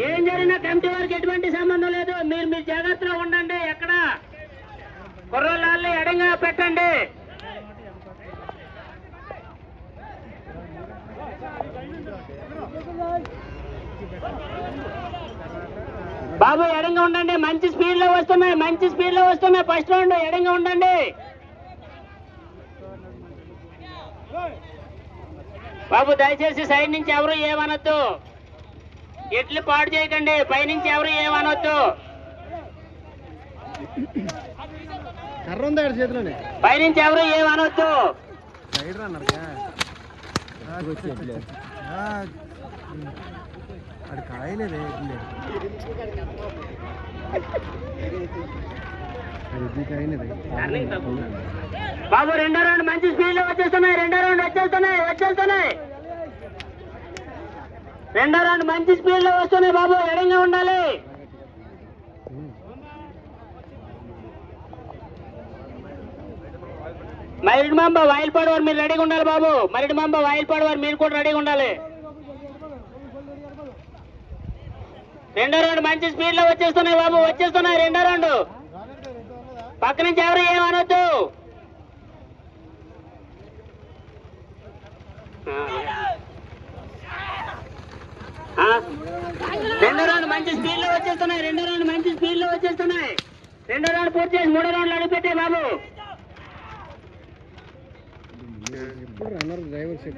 ఏం జరిగినా కమిటీ వారికి ఎటువంటి సంబంధం లేదు. మీరు మీ జాగ్రత్తలో ఉండండి. ఎక్కడ కుర్రోళ్ళని ఎడంగా పెట్టండి. బాబు ఎడంగా ఉండండి. మంచి స్పీడ్ లో వస్తున్నాయి, మంచి స్పీడ్ లో వస్తున్నాయి. ఫస్ట్ రౌండ్ ఎడంగా ఉండండి బాబు. దయచేసి సైడ్ నుంచి ఎవరు ఏమనొద్దు, ఎట్లు పాడు చేయకండి. పైనుంచి ఎవరు ఏమనొద్దు. పైనుంచి ఎవరు ఏమనొద్దు. బాబు రెండో రౌండ్ మంచి స్పీడ్ లో వచ్చేస్తున్నాయి. రెండో రౌండ్ వచ్చేస్తున్నాయి. రెండో రౌండ్ మంచి స్పీడ్ లో వస్తున్నాయి బాబు. ఎడంగా ఉండాలి. మరిడి మాంబ వాయిల్పాడు వారు మీరు రెడీగా ఉండాలి బాబు. మరిడి మాంబ వాయిల్పాడు వారు మీరు కూడా రెడీగా ఉండాలి. రెండో రౌండ్ మంచి స్పీడ్ లో వచ్చేస్తున్నాయి బాబు. వచ్చేస్తున్నాయి రెండో రౌండ్. పక్క నుంచి ఎవరు ఏమనొద్దు. రెండో రౌండ్ మంచి స్పీడ్ లో వచ్చేస్తున్నాయి. రెండో రౌండ్ మంచి స్పీడ్ లో వచ్చేస్తున్నాయి. రెండో రౌండ్ పూర్తి చేసి మూడో రౌండ్ అడుగుపెట్టే బాబు.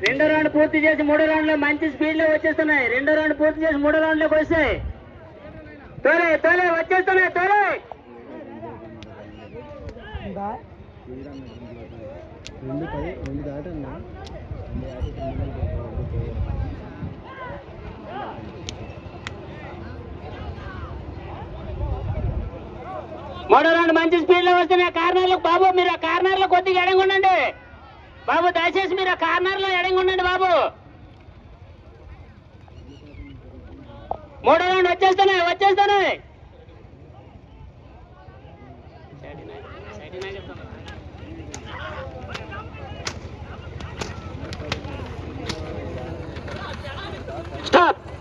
రెండో రౌండ్ పూర్తి చేసి మూడో రౌండ్ లో మంచి స్పీడ్ లో వచ్చేస్తున్నాయి. రెండో రౌండ్ పూర్తి చేసి మూడో రౌండ్ లోకి వస్తాయి. తోలే వచ్చేస్తున్నాయి. తోలే మూడో రౌండ్ మంచి స్పీడ్ లో వస్తున్నాయి. కార్నర్లకు బాబు మీరు ఆ కార్నర్ లో కొద్దిగా ఎడంగా ఉండండి బాబు. దయచేసి మీరు ఆ కార్నర్ లో ఎడంగా ఉండండి బాబు. మూడో రౌండ్ వచ్చేస్తున్నాయి.